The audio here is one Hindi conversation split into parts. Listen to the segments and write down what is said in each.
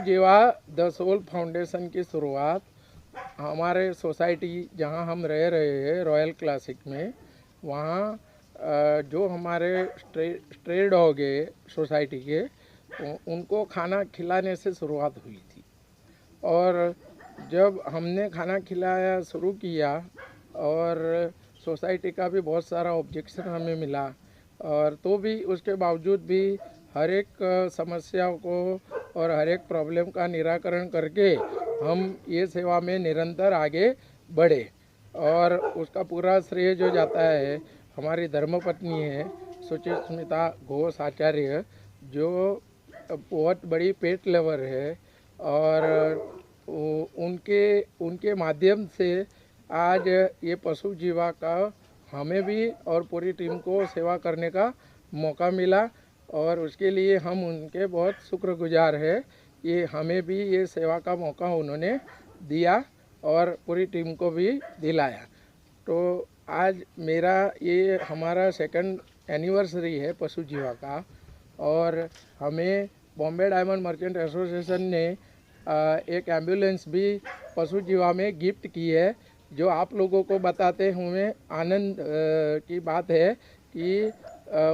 जीवा द सोल फाउंडेशन की शुरुआत हमारे सोसाइटी जहां हम रह रहे हैं रॉयल क्लासिक में, वहाँ जो हमारे स्ट्रे डॉग है सोसाइटी के, उनको खाना खिलाने से शुरुआत हुई थी। और जब हमने खाना खिलाया शुरू किया और सोसाइटी का भी बहुत सारा ऑब्जेक्शन हमें मिला, और तो भी उसके बावजूद भी हर एक समस्याओं को और हर एक प्रॉब्लम का निराकरण करके हम ये सेवा में निरंतर आगे बढ़े। और उसका पूरा श्रेय जो जाता है हमारी धर्मपत्नी है सुचिस्मिता घोष आचार्य, जो बहुत बड़ी पेट लवर है, और उनके माध्यम से आज ये पशु जीवा का हमें भी और पूरी टीम को सेवा करने का मौका मिला, और उसके लिए हम उनके बहुत शुक्रगुजार है। ये हमें भी ये सेवा का मौका उन्होंने दिया और पूरी टीम को भी दिलाया। तो आज मेरा ये हमारा 2nd एनिवर्सरी है पशु जीवा का, और हमें बॉम्बे डायमंड मर्चेंट एसोसिएशन ने एक एम्बुलेंस भी पशु जीवा में गिफ्ट की है, जो आप लोगों को बताते हुए आनंद की बात है कि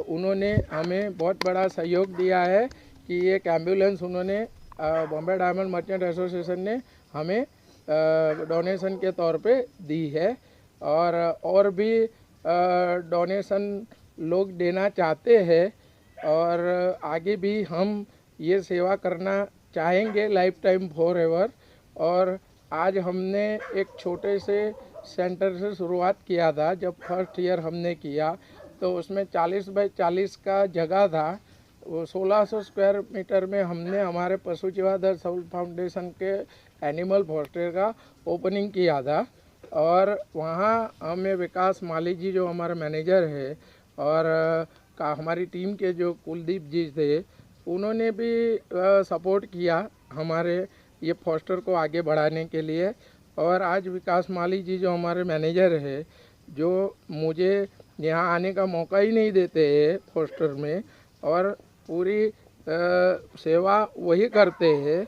उन्होंने हमें बहुत बड़ा सहयोग दिया है कि एक एम्बुलेंस उन्होंने बॉम्बे डायमंड मर्चेंट एसोसिएशन ने हमें डोनेशन के तौर पे दी है। और भी डोनेशन लोग देना चाहते हैं, और आगे भी हम ये सेवा करना चाहेंगे लाइफ टाइम फॉर एवर। और आज हमने एक छोटे से सेंटर से शुरुआत किया था। जब फर्स्ट ईयर हमने किया तो उसमें 40 बाई 40 का जगह था, वो 1600 स्क्वायर मीटर में हमने हमारे पशु जीवा द सोल फाउंडेशन के एनिमल फॉस्टर का ओपनिंग किया था। और वहाँ हमें विकास माली जी जो हमारे मैनेजर है, और हमारी टीम के जो कुलदीप जी थे, उन्होंने भी सपोर्ट किया हमारे ये फॉस्टर को आगे बढ़ाने के लिए। और आज विकास माली जी जो हमारे मैनेजर है, जो मुझे यहाँ आने का मौका ही नहीं देते हैं फॉस्टर में, और पूरी सेवा वही करते हैं,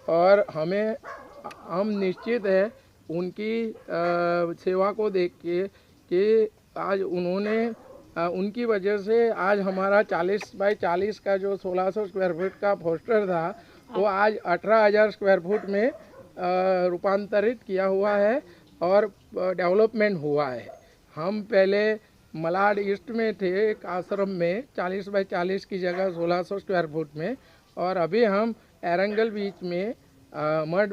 और हम निश्चित है उनकी सेवा को देख के कि आज उनकी वजह से आज हमारा 40 बाई 40 का जो 1600 स्क्वायर फुट का फॉस्टर था, वो आज 18,000 स्क्वायर फुट में रूपांतरित किया हुआ है और डेवलपमेंट हुआ है। हम पहले मलाड ईस्ट में थे एक आश्रम में 40 बाई 40 की जगह 1600 स्क्वायर फुट में, और अभी हम एरंगल बीच में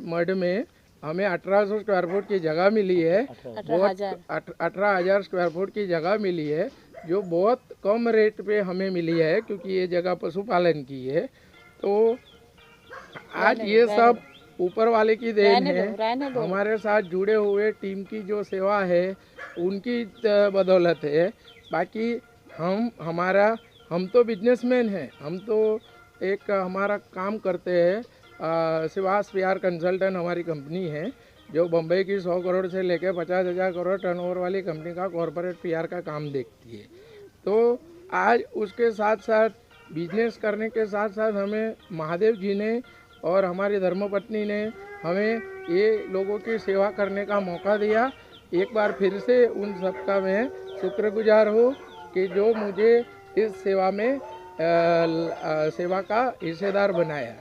मड में हमें 1800 स्क्वायर फुट की जगह मिली है। 18,000 स्क्वायर फुट की जगह मिली है, जो बहुत कम रेट पे हमें मिली है, क्योंकि ये जगह पशुपालन की है। तो आज ये सब ऊपर वाले की देन है। हमारे साथ जुड़े हुए टीम की जो सेवा है उनकी बदौलत है। बाकी हम तो बिजनेसमैन हैं, हम तो एक हमारा काम करते हैं। शिवास पीआर कंसल्टेंट हमारी कंपनी है, जो बम्बई की 100 करोड़ से लेकर 50,000 करोड़ टर्नओवर वाली कंपनी का कॉरपोरेट पीआर का काम देखती है। तो आज उसके साथ साथ बिजनेस करने के साथ साथ हमें महादेव जी ने और हमारी धर्मपत्नी ने हमें ये लोगों की सेवा करने का मौका दिया। एक बार फिर से उन सबका मैं शुक्रगुजार हूँ कि जो मुझे इस सेवा में सेवा का हिस्सेदार बनाया।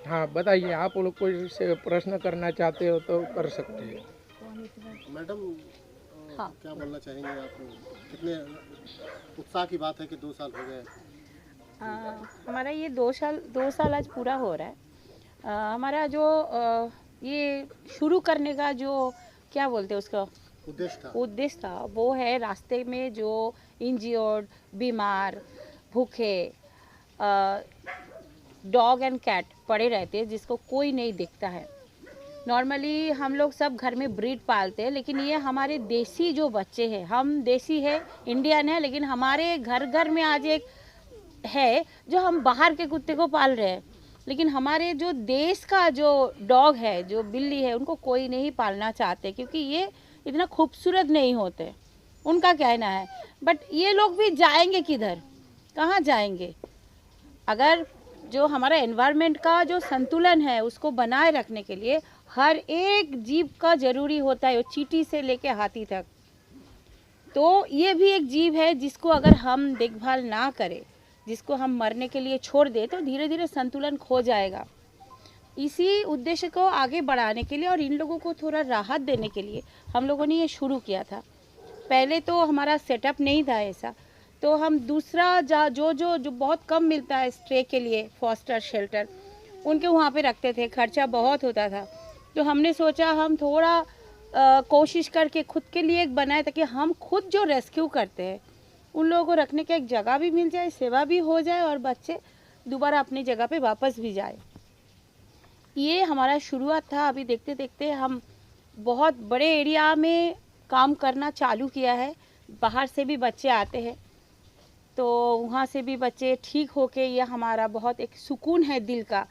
हाँ, बताइए, आप लोग कोई से प्रश्न करना चाहते हो तो कर सकते हो। मैडम, हाँ, क्या बोलना चाहेंगे आप? कितने उत्साह की बात है कि 2 साल हो गए। हमारा ये 2 साल आज पूरा हो रहा है। हमारा जो ये शुरू करने का जो क्या बोलते हैं उसका उद्देश्य था, वो है रास्ते में जो इंजर्ड, बीमार, भूखे डॉग एंड कैट पड़े रहते हैं, जिसको कोई नहीं देखता है। नॉर्मली हम लोग सब घर में ब्रीड पालते हैं, लेकिन ये हमारे देसी जो बच्चे हैं, हम देसी है, इंडियन है, लेकिन हमारे घर घर में आज एक है जो हम बाहर के कुत्ते को पाल रहे हैं, लेकिन हमारे जो देश का जो डॉग है, जो बिल्ली है, उनको कोई नहीं पालना चाहते, क्योंकि ये इतना खूबसूरत नहीं होते, उनका कहना है। बट ये लोग भी जाएंगे किधर, कहाँ जाएंगे? अगर जो हमारा एनवायरनमेंट का जो संतुलन है उसको बनाए रखने के लिए हर एक जीव का ज़रूरी होता है, वो चींटी से लेके हाथी तक। तो ये भी एक जीव है जिसको अगर हम देखभाल ना करें, जिसको हम मरने के लिए छोड़ दें, तो धीरे धीरे संतुलन खो जाएगा। इसी उद्देश्य को आगे बढ़ाने के लिए और इन लोगों को थोड़ा राहत देने के लिए हम लोगों ने ये शुरू किया था। पहले तो हमारा सेटअप नहीं था ऐसा, तो हम दूसरा जो बहुत कम मिलता है स्ट्रे के लिए, फॉस्टर शेल्टर, उनके वहाँ पे रखते थे। खर्चा बहुत होता था, तो हमने सोचा हम थोड़ा कोशिश करके खुद के लिए एक बनाए, ताकि हम खुद जो रेस्क्यू करते हैं उन लोगों को रखने की एक जगह भी मिल जाए, सेवा भी हो जाए और बच्चे दोबारा अपनी जगह पे वापस भी जाए। ये हमारा शुरुआत था। अभी देखते देखते हम बहुत बड़े एरिया में काम करना चालू किया है। बाहर से भी बच्चे आते हैं, तो वहाँ से भी बच्चे ठीक होके, ये हमारा बहुत एक सुकून है दिल का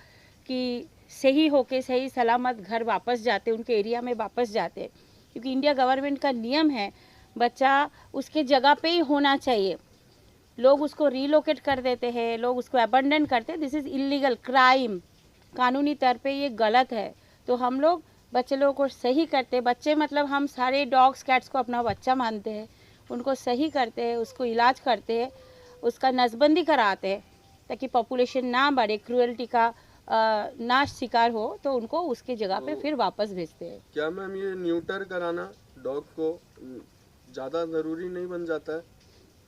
कि सही होके सही सलामत घर वापस जाते, उनके एरिया में वापस जाते। क्योंकि इंडिया गवर्नमेंट का नियम है बच्चा उसके जगह पे ही होना चाहिए। लोग उसको रीलोकेट कर देते हैं, लोग उसको अबंडन करते हैं। दिस इज़ इलीगल क्राइम, कानूनी तौर पे ये गलत है। तो हम लोग बच्चे लोगों को सही करते, बच्चे मतलब हम सारे डॉग्स कैट्स को अपना बच्चा मानते हैं, उनको सही करते हैं, उसको इलाज करते हैं, उसका नसबंदी कराते हैं ताकि पॉपुलेशन ना बढ़े, क्रूएल्टी का नाश शिकार हो, तो उनको उसके जगह पे फिर वापस भेजते हैं। क्या मैम ये न्यूटर कराना डॉग को ज़्यादा ज़रूरी नहीं बन जाता है?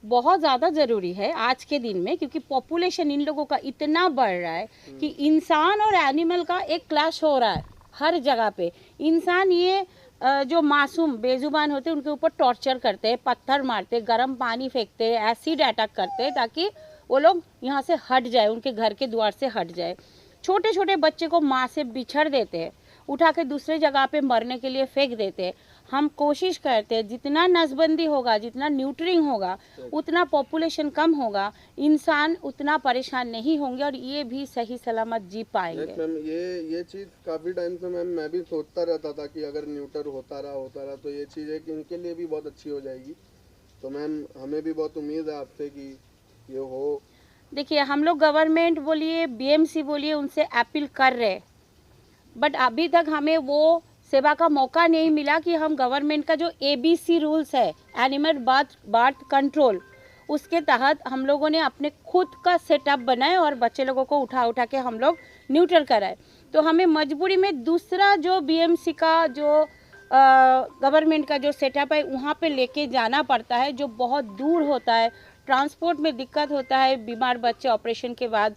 बहुत ज़्यादा ज़रूरी है आज के दिन में, क्योंकि पॉपुलेशन इन लोगों का इतना बढ़ रहा है कि इंसान और एनिमल का एक क्लैश हो रहा है हर जगह पे। इंसान ये जो मासूम बेजुबान होते हैं उनके ऊपर टॉर्चर करते हैं, पत्थर मारते, गर्म पानी फेंकते, एसिड अटैक करते हैं ताकि वो लोग यहाँ से हट जाए, उनके घर के द्वार से हट जाए। छोटे छोटे बच्चे को माँ से बिछड़ देते हैं, उठा के दूसरे जगह पे मरने के लिए फेंक देते हैं। हम कोशिश करते हैं जितना नसबंदी होगा, जितना न्यूट्रिंग होगा, उतना पॉपुलेशन कम होगा, इंसान उतना परेशान नहीं होंगे और ये भी सही सलामत जी पाएंगे। मैम ये चीज़ काफ़ी टाइम से मैम मैं भी सोचता रहता था कि अगर न्यूटर होता रहा तो ये चीज़ है कि इनके लिए भी बहुत अच्छी हो जाएगी। तो मैम हमें भी बहुत उम्मीद है आपसे कि ये हो। देखिए, हम लोग गवर्नमेंट बोलिए, बीएमसी बोलिए, उनसे अपील कर रहे, बट अभी तक हमें वो सेवा का मौका नहीं मिला कि हम गवर्नमेंट का जो ABC रूल्स है, एनिमल बर्थ कंट्रोल, उसके तहत हम लोगों ने अपने खुद का सेटअप बनाए और बच्चे लोगों को उठा के हम लोग न्यूट्रल कराए। तो हमें मजबूरी में दूसरा जो BMC का जो गवर्नमेंट का जो सेटअप है वहाँ पे लेके जाना पड़ता है, जो बहुत दूर होता है, ट्रांसपोर्ट में दिक्कत होता है बीमार बच्चे ऑपरेशन के बाद।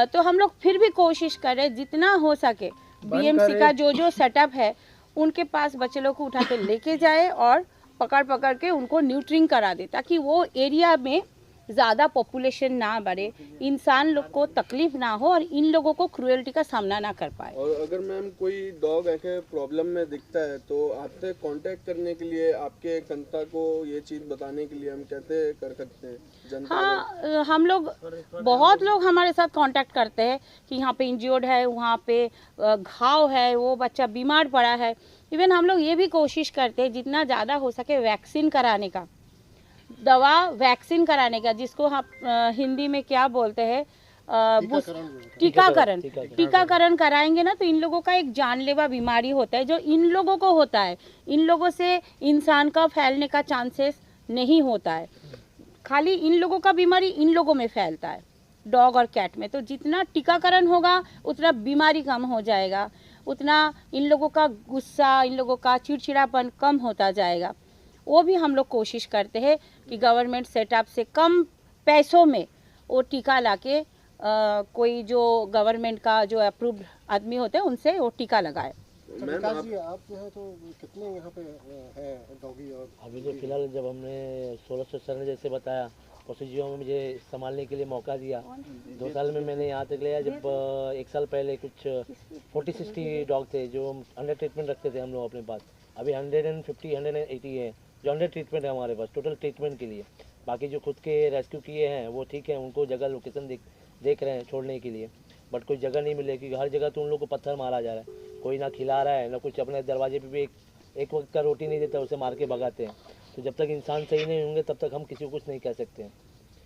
तो हम लोग फिर भी कोशिश करें जितना हो सके BMC का जो सेटअप है उनके पास बच्चे लोग को उठा के लेके जाए और पकड़ के उनको न्यूट्रिंग करा दे, ताकि वो एरिया में ज़्यादा पॉपुलेशन ना बढ़े, इंसान लोग को तकलीफ ना हो और इन लोगों को क्रूएल्टी का सामना ना कर पाए। और अगर मैम कोई डॉग ऐसे प्रॉब्लम में दिखता है तो आपसे कांटेक्ट करने के लिए, आपके जनता को ये चीज़ बताने के लिए हम कैसे कर सकते हैं जनता? हाँ, हम लोग बहुत लोग हमारे साथ कांटेक्ट करते हैं कि यहाँ पे इंज्योर्ड है, वहाँ पे घाव है, वो बच्चा बीमार पड़ा है। इवन हम लोग ये भी कोशिश करते हैं जितना ज़्यादा हो सके वैक्सीन कराने का, दवा वैक्सीन कराने का, जिसको हम हिंदी में क्या बोलते हैं, टीकाकरण कराएंगे ना, तो इन लोगों का एक जानलेवा बीमारी होता है जो इन लोगों को होता है, इन लोगों से इंसान का फैलने का चांसेस नहीं होता है, खाली इन लोगों का बीमारी इन लोगों में फैलता है, डॉग और कैट में। तो जितना टीकाकरण होगा उतना बीमारी कम हो जाएगा, उतना इन लोगों का गुस्सा, इन लोगों का चिड़चिड़ापन कम होता जाएगा। वो भी हम लोग कोशिश करते हैं कि गवर्नमेंट सेटअप से कम पैसों में वो टीका लाके कोई जो गवर्नमेंट का जो अप्रूव्ड आदमी होते हैं उनसे वो टीका लगाए। तो विकास जी, आप जो है तो कितने यहाँ पे है डॉगी? और अभी तो फिलहाल जब हमने 1600 सर ने जैसे बताया, पशु जीवों में मुझे संभालने के लिए मौका दिया, 2 साल में मैंने यहाँ तक लिया। जब 1 साल पहले कुछ 40-60 डॉग थे जो अंडर ट्रीटमेंट रखते थे हम लोग अपने पास। अभी 150-180 है जो अंडर ट्रीटमेंट है हमारे पास, टोटल ट्रीटमेंट के लिए। बाकी जो खुद के रेस्क्यू किए हैं वो ठीक है, उनको जगह लोकेशन देख रहे हैं छोड़ने के लिए, बट कोई जगह नहीं मिले क्योंकि हर जगह तो उन लोगों को पत्थर मारा जा रहा है, कोई ना खिला रहा है ना कुछ। अपने दरवाजे पे भी एक वक्त का रोटी नहीं देता, उसे मार के भगाते हैं। तो जब तक इंसान सही नहीं होंगे तब तक हम किसी को कुछ नहीं कह सकते हैं।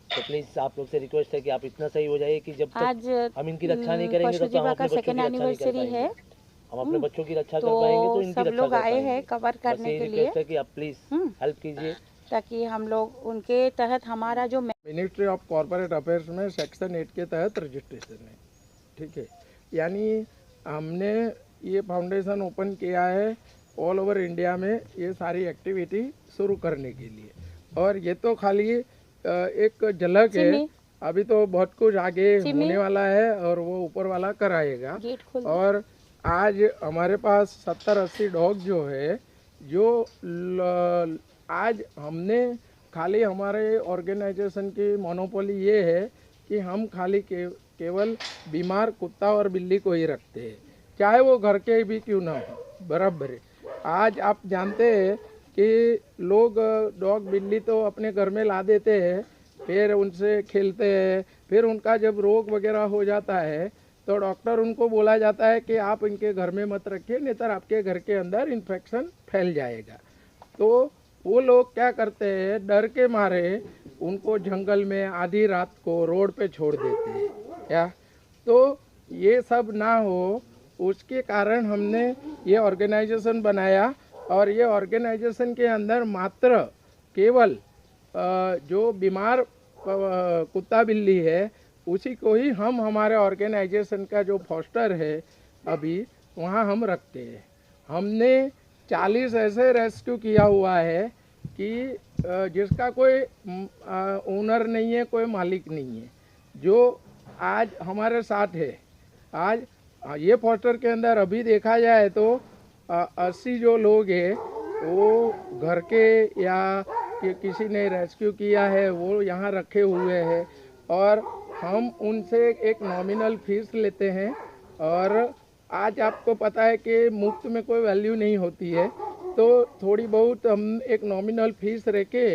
तो प्लीज़ आप लोग से रिक्वेस्ट है कि आप इतना सही हो जाइए कि जब आज तक हम इनकी रक्षा नहीं करेंगे पशु तब तक हम जीवा अपने का बच्चों की सेकेंड रक्षा नहीं कर एनिवर्सरी है, पाएंगे। हम अपने बच्चों की रक्षा कर पाएंगे तो तो इनकी सब रक्षा लोग कर आए हैं पाएंगे। कवर बस करने यही के लिए, रिक्वेस्ट है कि आप प्लीज़ हेल्प कीजिए। ताकि हम लोग उनके तहत हमारा जो मिनिस्ट्री ऑफ कॉरपोरेट अफेयर्स में सेक्शन 8 के तहत रजिस्ट्रेशन है, ठीक है। यानी हमने ये फाउंडेशन ओपन किया है ऑल ओवर इंडिया में ये सारी एक्टिविटी शुरू करने के लिए। और ये तो खाली एक झलक है, अभी तो बहुत कुछ आगे होने वाला है और वो ऊपर वाला कराएगा। गेट खोल और आज हमारे पास 70-80 डॉग जो है जो आज हमने खाली हमारे ऑर्गेनाइजेशन की मोनोपोली ये है कि हम खाली केवल बीमार कुत्ता और बिल्ली को ही रखते हैं, चाहे वो घर के भी क्यों ना हो, बराबर है। आज आप जानते हैं कि लोग डॉग बिल्ली तो अपने घर में ला देते हैं, फिर उनसे खेलते हैं, फिर उनका जब रोग वगैरह हो जाता है तो डॉक्टर उनको बोला जाता है कि आप इनके घर में मत रखिए, नहीं तो आपके घर के अंदर इन्फेक्शन फैल जाएगा। तो वो लोग क्या करते हैं, डर के मारे उनको जंगल में आधी रात को रोड पे छोड़ देते हैं क्या। तो ये सब ना हो उसके कारण हमने ये ऑर्गेनाइजेशन बनाया। और ये ऑर्गेनाइजेशन के अंदर मात्र केवल जो बीमार कुत्ता बिल्ली है उसी को ही हम हमारे ऑर्गेनाइजेशन का जो फोस्टर है अभी वहाँ हम रखते हैं। हमने 40 ऐसे रेस्क्यू किया हुआ है कि जिसका कोई ओनर नहीं है, कोई मालिक नहीं है, जो आज हमारे साथ है। आज ये पोस्टर के अंदर अभी देखा जाए तो 80 जो लोग हैं वो घर के या किसी ने रेस्क्यू किया है वो यहाँ रखे हुए हैं और हम उनसे एक नॉमिनल फीस लेते हैं। और आज आपको पता है कि मुफ्त में कोई वैल्यू नहीं होती है, तो थोड़ी बहुत हम एक नॉमिनल फीस रख के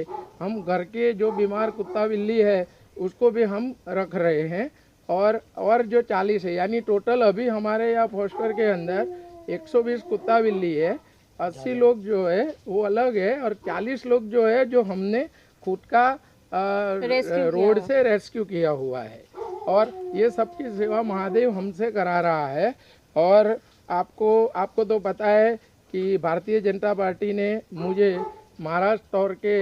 हम घर के जो बीमार कुत्ता बिल्ली है उसको भी हम रख रहे हैं। और जो 40 है यानी टोटल अभी हमारे यहाँ फोस्टर के अंदर 120 कुत्ता बिल्ली है, 80 लोग जो है वो अलग है और 40 लोग जो है जो हमने खुद का रोड से रेस्क्यू किया हुआ है। और ये सबकी सेवा महादेव हमसे करा रहा है। और आपको तो पता है कि भारतीय जनता पार्टी ने मुझे महाराष्ट्र तौर के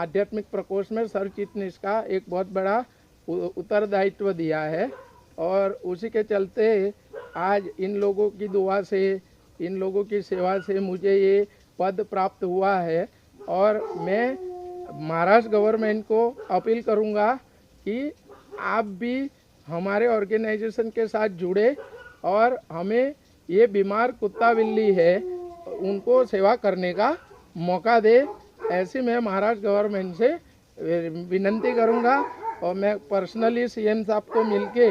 आध्यात्मिक प्रकोष्ठ में सर चिटनीस का एक बहुत बड़ा उत्तरदायित्व दिया है और उसी के चलते आज इन लोगों की दुआ से, इन लोगों की सेवा से मुझे ये पद प्राप्त हुआ है। और मैं महाराष्ट्र गवर्नमेंट को अपील करूंगा कि आप भी हमारे ऑर्गेनाइजेशन के साथ जुड़े और हमें ये बीमार कुत्ता बिल्ली है उनको सेवा करने का मौका दे, ऐसी मैं महाराष्ट्र गवर्नमेंट से विनंती करूंगा। और मैं पर्सनली सीएम साहब को मिलके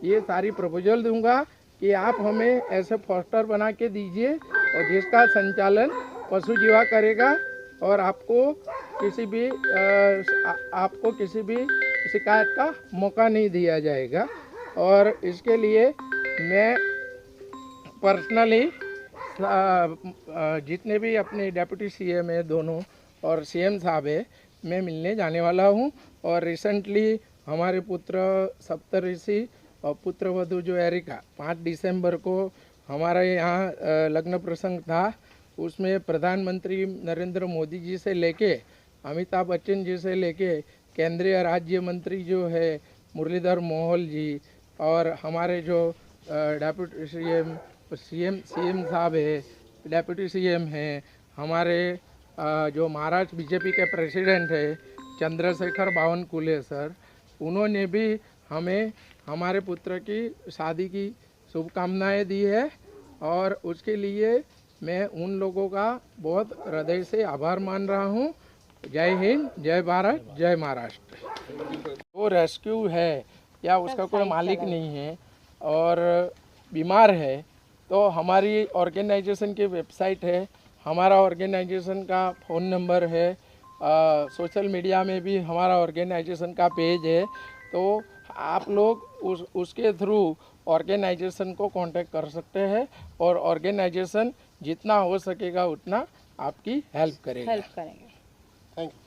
ये सारी प्रपोजल दूंगा कि आप हमें ऐसे पोस्टर बना के दीजिए और जिसका संचालन पशु जीवा करेगा और आपको किसी भी शिकायत का मौका नहीं दिया जाएगा। और इसके लिए मैं पर्सनली जितने भी अपने डिप्टी सीएम है दोनों और सीएम साहब है मैं मिलने जाने वाला हूं। और रिसेंटली हमारे पुत्र सप्तऋषि और पुत्र वधू जो एरिका 5 दिसंबर को हमारे यहाँ लग्न प्रसंग था, उसमें प्रधानमंत्री नरेंद्र मोदी जी से लेके अमिताभ बच्चन जी से लेके केंद्रीय राज्य मंत्री जो है मुरलीधर मोहोल जी और हमारे जो डिप्टी सीएम साहब है, डिप्टी सीएम हैं, हमारे जो महाराष्ट्र बीजेपी के प्रेसिडेंट है चंद्रशेखर बावनकुले सर, उन्होंने भी हमें हमारे पुत्र की शादी की शुभकामनाएं दी है। और उसके लिए मैं उन लोगों का बहुत हृदय से आभार मान रहा हूं। जय हिंद, जय भारत, जय महाराष्ट्र। वो रेस्क्यू है या उसका कोई मालिक नहीं है और बीमार है तो हमारी ऑर्गेनाइजेशन की वेबसाइट है, हमारा ऑर्गेनाइजेशन का फ़ोन नंबर है, सोशल मीडिया में भी हमारा ऑर्गेनाइजेशन का पेज है। तो आप लोग उसके थ्रू ऑर्गेनाइजेशन को कांटेक्ट कर सकते हैं और ऑर्गेनाइजेशन जितना हो सकेगा उतना आपकी हेल्प करेंगे। Thank you.